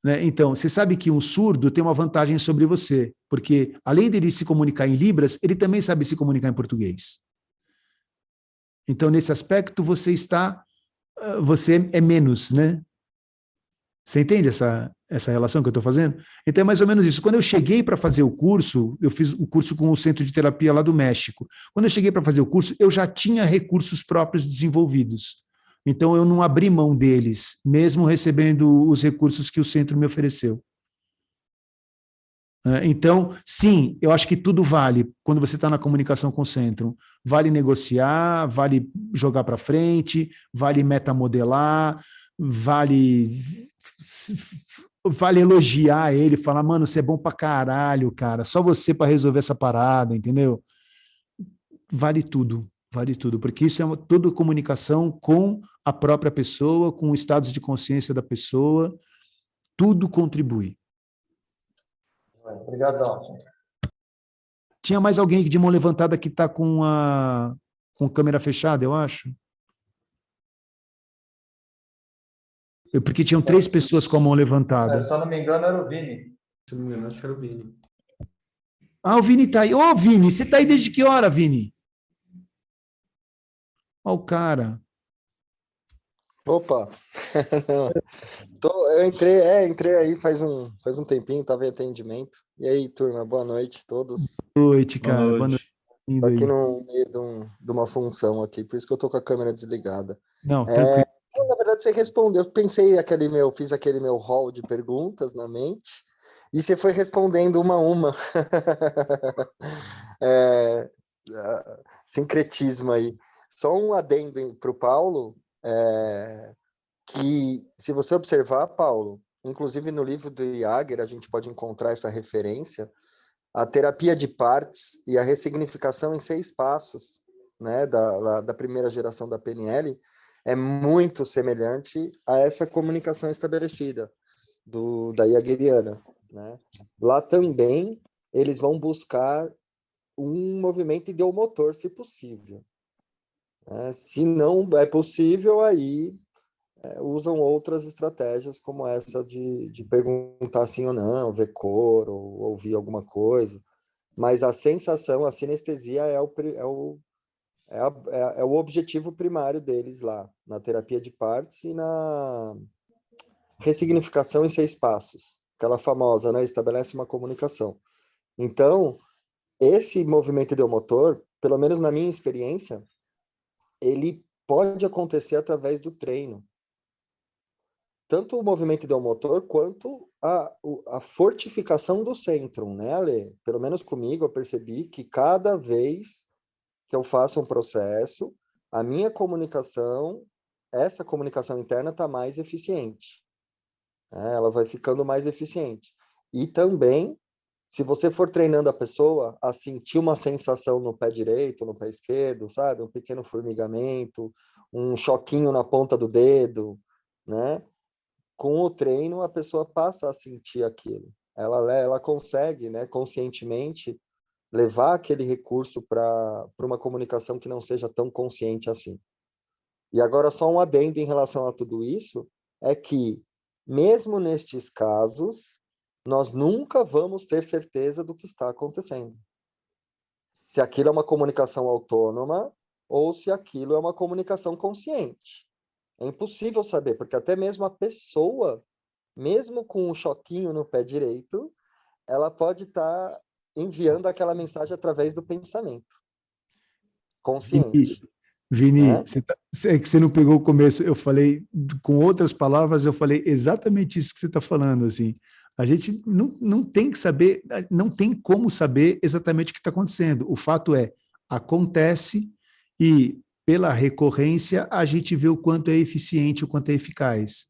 Né? Então, você sabe que um surdo tem uma vantagem sobre você, porque além dele se comunicar em Libras, ele também sabe se comunicar em português. Então, nesse aspecto, você é menos, né? Você entende essa relação que eu estou fazendo? Então, é mais ou menos isso. Quando eu cheguei para fazer o curso, eu fiz o curso com o Centro de Terapia lá do México. Quando eu cheguei para fazer o curso, eu já tinha recursos próprios desenvolvidos. Então, eu não abri mão deles, mesmo recebendo os recursos que o centro me ofereceu. Então, sim, eu acho que tudo vale quando você está na comunicação com o centro. Vale negociar, vale jogar para frente, vale metamodelar, vale elogiar ele, falar, mano, você é bom pra caralho, cara, só você para resolver essa parada, entendeu? Vale tudo, porque isso é toda comunicação com a própria pessoa, com os estados de consciência da pessoa, tudo contribui. Obrigadão. Tinha mais alguém de mão levantada que está com câmera fechada, eu acho? Porque tinham 3 pessoas com a mão levantada. Se eu não me engano, era o Vini. Se não me engano, acho que era o Vini. O Vini está aí. Ô, Vini, você está aí desde que hora, Vini? Ó o cara. Opa! Eu entrei aí faz um tempinho, estava em atendimento. E aí, turma, boa noite a todos. Boa noite, cara. Boa noite. Tô aqui no meio de uma função aqui, por isso que eu tô com a câmera desligada. Não, tranquilo. Na verdade, você respondeu. Eu fiz aquele meu hall de perguntas na mente, e você foi respondendo uma a uma. Sincretismo aí. Só um adendo para o Paulo, que se você observar, Paulo, inclusive no livro do Jager, a gente pode encontrar essa referência, a terapia de partes e a ressignificação em 6 passos, né, da primeira geração da PNL, é muito semelhante a essa comunicação estabelecida da Jageriana, né? Lá também eles vão buscar um movimento ideomotor, se possível. Se não é possível, aí usam outras estratégias, como essa de perguntar sim ou não, ver cor, ou ouvir alguma coisa. Mas a sensação, a sinestesia é o objetivo primário deles lá, na terapia de partes e na ressignificação em 6 passos. Aquela famosa, né? Estabelece uma comunicação. Então, esse movimento ideomotor, pelo menos na minha experiência, ele pode acontecer através do treino. Tanto o movimento ideomotor quanto a fortificação do centrum, né, Ale? Pelo menos comigo, eu percebi que cada vez que eu faço um processo, a minha comunicação, essa comunicação interna está mais eficiente. Ela vai ficando mais eficiente. E também, se você for treinando a pessoa a sentir uma sensação no pé direito, no pé esquerdo, sabe? Um pequeno formigamento, um choquinho na ponta do dedo, né? Com o treino, a pessoa passa a sentir aquilo. Ela consegue, né, conscientemente, levar aquele recurso para uma comunicação que não seja tão consciente assim. E agora, só um adendo em relação a tudo isso, é que, mesmo nestes casos, nós nunca vamos ter certeza do que está acontecendo. Se aquilo é uma comunicação autônoma ou se aquilo é uma comunicação consciente. É impossível saber, porque até mesmo a pessoa, mesmo com um choquinho no pé direito, ela pode estar enviando aquela mensagem através do pensamento consciente, Vini, né? é que você não pegou o começo, eu falei, com outras palavras, eu falei exatamente isso que você está falando, assim. A gente não tem que saber, não tem como saber exatamente o que está acontecendo. O fato é, acontece e, pela recorrência, a gente vê o quanto é eficiente, o quanto é eficaz.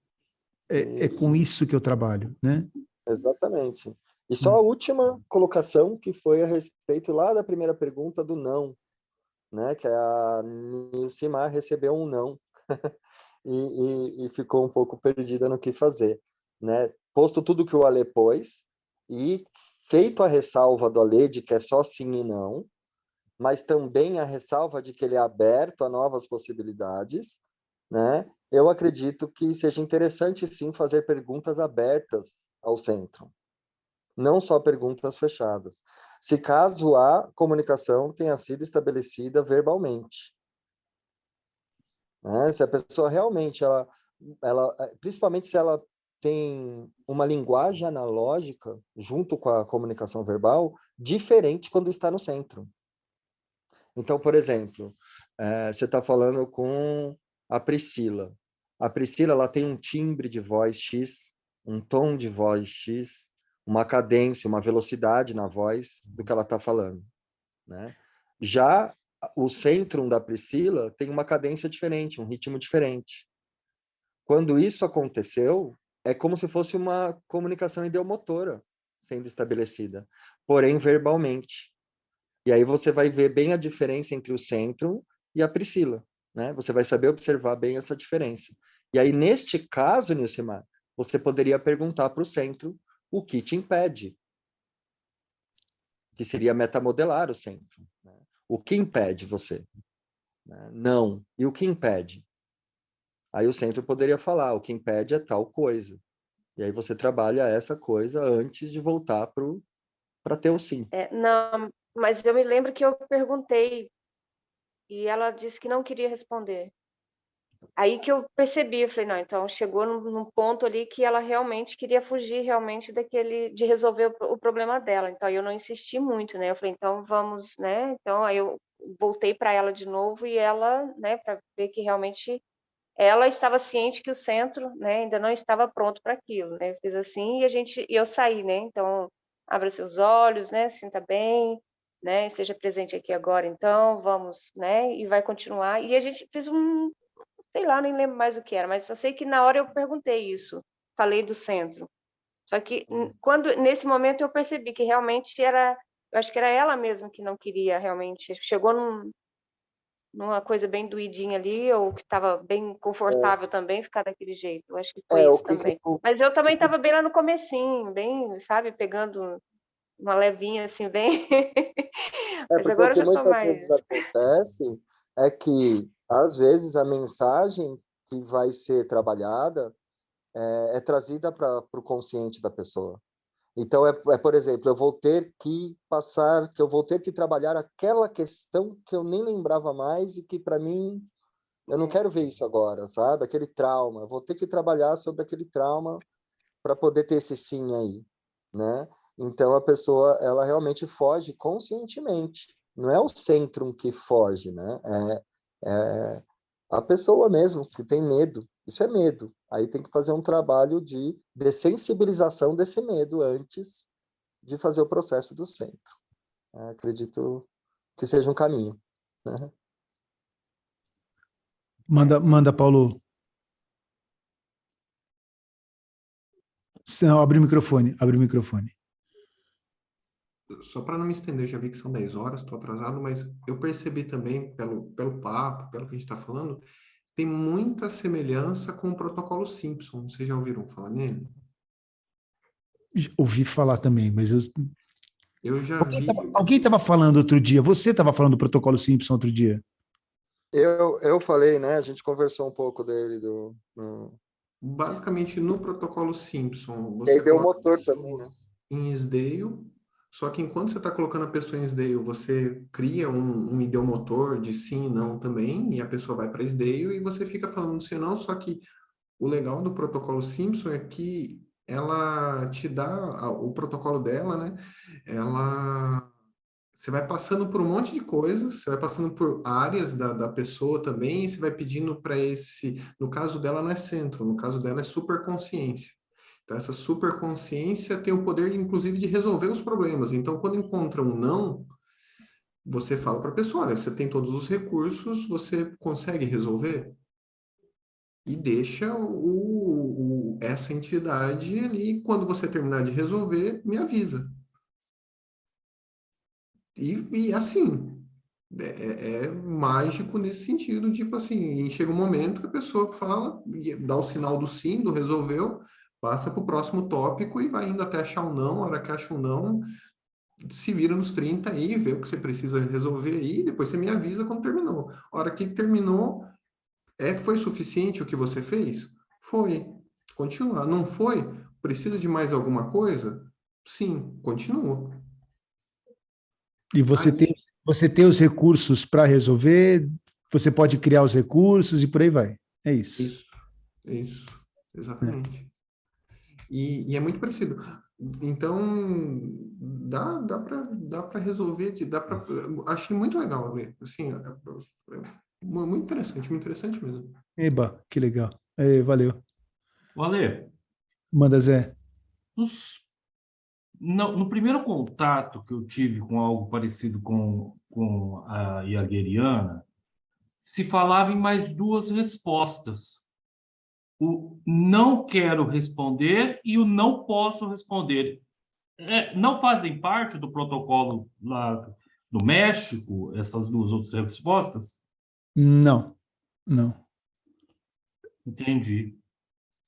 É com Isso, isso que eu trabalho, né? exatamente. E só a última colocação, que foi a respeito lá da primeira pergunta do não, né? Que a Nilcimar recebeu um não e ficou um pouco perdida no que fazer, né? Posto tudo que o Ale pôs e feito a ressalva do Ale de que é só sim e não, mas também a ressalva de que ele é aberto a novas possibilidades, né? Eu acredito que seja interessante sim fazer perguntas abertas ao centro, não só perguntas fechadas. Se caso a comunicação tenha sido estabelecida verbalmente, né? Se a pessoa realmente principalmente se ela tem uma linguagem analógica junto com a comunicação verbal diferente quando está no centro. Então, por exemplo, você está falando com a Priscila. A Priscila, ela tem um timbre de voz X, um tom de voz X, uma cadência, uma velocidade na voz do que ela está falando, né? Já o centrum da Priscila tem uma cadência diferente, um ritmo diferente. Quando isso aconteceu, é como se fosse uma comunicação ideomotora sendo estabelecida, porém verbalmente. E aí você vai ver bem a diferença entre o centro e a Priscila, né? Você vai saber observar bem essa diferença. E aí, neste caso, Nilcimar, você poderia perguntar para o centro o que te impede, que seria metamodelar o centro, né? O que impede você? Né? Não. E o que impede? Aí o centro poderia falar, o que impede é tal coisa. E aí você trabalha essa coisa antes de voltar para ter o sim. Não, mas eu me lembro que eu perguntei e ela disse que não queria responder. Aí que eu percebi, eu falei, não, então chegou num ponto ali que ela realmente queria fugir realmente de resolver o problema dela. Então eu não insisti muito, né? Eu falei, então vamos, né? Então aí eu voltei para ela de novo e ela, né, para ver que realmente ela estava ciente que o centro, né, ainda não estava pronto para aquilo, né? Eu fiz assim e eu saí, né? Então abra seus olhos, né? Sinta bem, né? Esteja presente aqui agora, então vamos, né? E vai continuar. E a gente fez sei lá, nem lembro mais o que era, mas só sei que na hora eu perguntei isso, falei do centro. Só que quando nesse momento eu percebi que realmente eu acho que era ela mesma que não queria realmente. Chegou numa coisa bem doidinha ali, ou que estava bem confortável também ficar daquele jeito. Eu acho que foi O isso que que também. Mas eu também estava bem lá no comecinho, bem, sabe, pegando uma levinha assim, bem. Mas porque o agora eu que já estou muitas mais. vezes acontece é que, às vezes, a mensagem que vai ser trabalhada é trazida para o consciente da pessoa. Então, por exemplo, eu vou ter que eu vou ter que trabalhar aquela questão que eu nem lembrava mais e que, para mim, eu não quero ver isso agora, sabe? Aquele trauma. Eu vou ter que trabalhar sobre aquele trauma para poder ter esse sim aí, né? Então a pessoa ela realmente foge conscientemente. Não é o centro que foge, né? É a pessoa mesmo que tem medo. Isso é medo. Aí tem que fazer um trabalho de dessensibilização desse medo antes de fazer o processo do centro. Acredito que seja um caminho, né? Manda, Paulo. Não, abre o microfone, abre o microfone. Só para não me estender, já vi que são 10 horas, estou atrasado, mas eu percebi também, pelo papo, pelo que a gente está falando, tem muita semelhança com o protocolo Simpson. Vocês já ouviram falar nele? Ouvi falar também, mas Eu já vi. alguém estava falando outro dia, você estava falando do protocolo Simpson outro dia. Eu falei, né? A gente conversou um pouco dele Basicamente, no protocolo Simpson, E aí você deu o coloca a motor também, né? pessoa em Isdale, Só que enquanto você está colocando a pessoa em SDAIL, você cria um ideomotor de sim e não também, e a pessoa vai para SDAIL e você fica falando sim e não, só que o legal do protocolo Simpson é que ela te dá, o protocolo dela, né? Você vai passando por um monte de coisas, você vai passando por áreas da pessoa também, e você vai pedindo para no caso dela não é centro, no caso dela é superconsciência. Então, essa superconsciência tem o poder, inclusive, de resolver os problemas. Então, quando encontra um não, você fala para a pessoa, olha, você tem todos os recursos, você consegue resolver? E deixa essa entidade ali, quando você terminar de resolver, me avisa. E assim, é mágico nesse sentido, tipo assim, chega um momento que a pessoa fala, dá o sinal do sim, do resolveu, passa para o próximo tópico e vai indo até achar um não, a hora que acha um não, se vira nos 30 aí, vê o que você precisa resolver aí, depois você me avisa quando terminou. A hora que terminou, foi suficiente o que você fez? Foi. Continua. Não foi? Precisa de mais alguma coisa? Sim, continua. E você tem os recursos para resolver, você pode criar os recursos e por aí vai. É isso. Isso, exatamente. E é muito parecido. Então, dá para resolver, achei muito legal ver. Assim, muito interessante mesmo. Eba, que legal. Valeu. Ale, Manda, Zé. no primeiro contato que eu tive com algo parecido com a Jaegeriana, se falava em mais duas respostas. O não quero responder e o não posso responder. Não fazem parte do protocolo lá do México, essas duas outras respostas? Não. Entendi.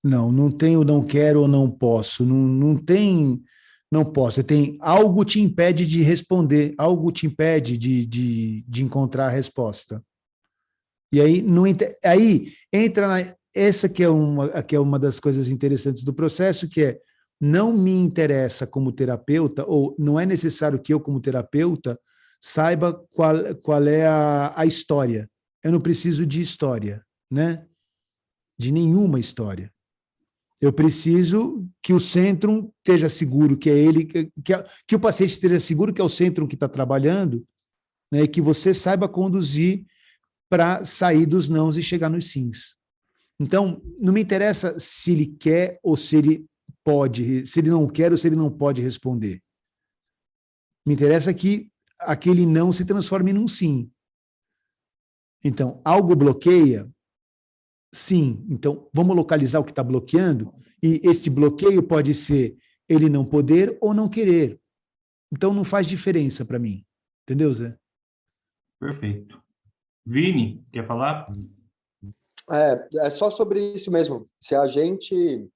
Não tem o não quero ou não posso. Não tem não posso. Você tem algo te impede de responder, algo te impede de encontrar a resposta. E aí, aí entra essa que é uma das coisas interessantes do processo, que é não me interessa como terapeuta, ou não é necessário que eu, como terapeuta, saiba qual é a história. Eu não preciso de história, né? De nenhuma história. Eu preciso que o centro esteja seguro, que é ele, que o paciente esteja seguro que é o centro que está trabalhando, né? E que você saiba conduzir para sair dos nãos e chegar nos sims. Então, não me interessa se ele quer ou se ele pode, se ele não quer ou se ele não pode responder. Me interessa que aquele não se transforme num sim. Então, algo bloqueia? Sim. Então, vamos localizar o que está bloqueando? E esse bloqueio pode ser ele não poder ou não querer. Então, não faz diferença para mim. Entendeu, Zé? Perfeito. Vini, quer falar? É só sobre isso mesmo. Se a gente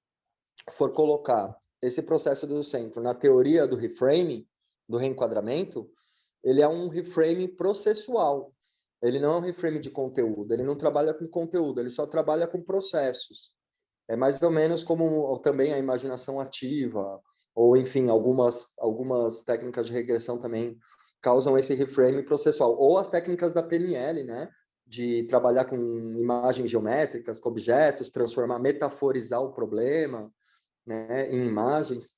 for colocar esse processo do centro na teoria do reframing, do reenquadramento, ele é um reframe processual. Ele não é um reframe de conteúdo, ele não trabalha com conteúdo, ele só trabalha com processos. É mais ou menos como também a imaginação ativa, ou enfim, algumas técnicas de regressão também causam esse reframe processual. Ou as técnicas da PNL, né? De trabalhar com imagens geométricas, com objetos, transformar, metaforizar o problema, né, em imagens,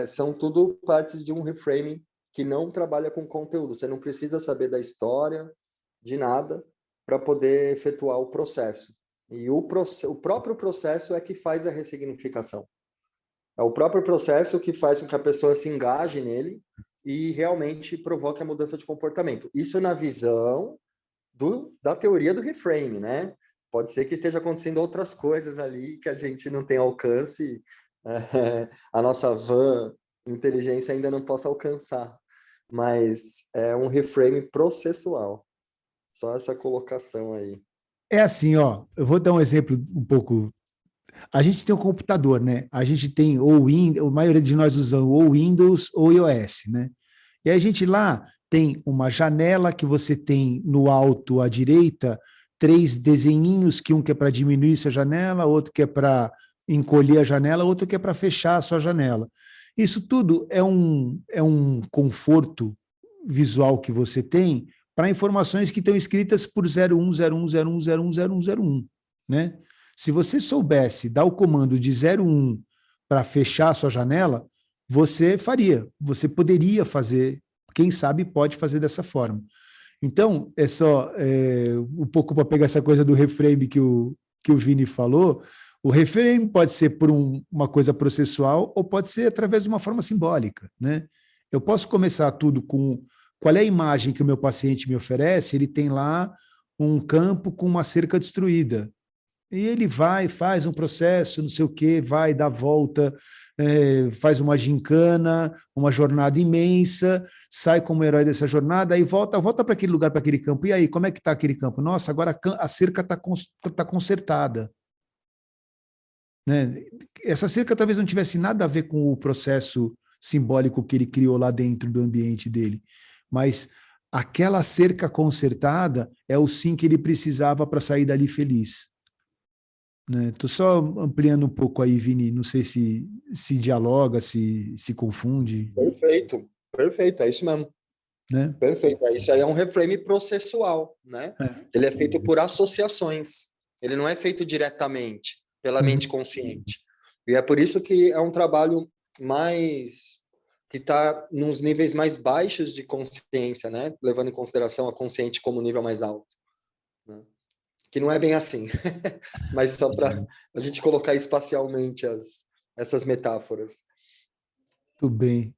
são tudo partes de um reframing que não trabalha com conteúdo. Você não precisa saber da história, de nada, para poder efetuar o processo. E o próprio processo é que faz a ressignificação. É o próprio processo que faz com que a pessoa se engaje nele e realmente provoque a mudança de comportamento. Isso na visão da teoria do reframe, né? Pode ser que esteja acontecendo outras coisas ali que a gente não tem alcance, a nossa van inteligência ainda não possa alcançar, mas é um reframe processual. Só essa colocação aí. É assim, ó, eu vou dar um exemplo um pouco. A gente tem um computador, né? A gente tem a maioria de nós usam ou Windows ou iOS, né? E a gente lá tem uma janela que você tem no alto à direita 3 desenhinhos, que um que é para diminuir sua janela, outro que é para encolher a janela, outro que é para fechar a sua janela. Isso tudo é um conforto visual que você tem para informações que estão escritas por 010101010101, né? Se você soubesse dar o comando de 01 para fechar a sua janela, você faria, você poderia fazer, quem sabe pode fazer dessa forma. Então, é só um pouco para pegar essa coisa do reframe que o Vini falou. O reframe pode ser por uma coisa processual ou pode ser através de uma forma simbólica, né? Eu posso começar tudo com qual é a imagem que o meu paciente me oferece. Ele tem lá um campo com uma cerca destruída. E ele vai, faz um processo, não sei o quê, vai, dá volta, faz uma gincana, uma jornada imensa, sai como herói dessa jornada, aí volta para aquele lugar, para aquele campo. E aí, como é que está aquele campo? Nossa, agora a cerca está consertada. Né? Essa cerca talvez não tivesse nada a ver com o processo simbólico que ele criou lá dentro do ambiente dele, mas aquela cerca consertada é o sim que ele precisava para sair dali feliz. Estou só ampliando um pouco aí, Vini, não sei se dialoga, se confunde. Perfeito, é isso mesmo. Né? Perfeito, isso aí é um reframe processual, né? Ele é feito por associações, ele não é feito diretamente pela mente consciente. E é por isso que é um trabalho que está nos níveis mais baixos de consciência, né? Levando em consideração a consciente como nível mais alto, né? Que não é bem assim, mas só para a gente colocar espacialmente essas metáforas. Tudo bem.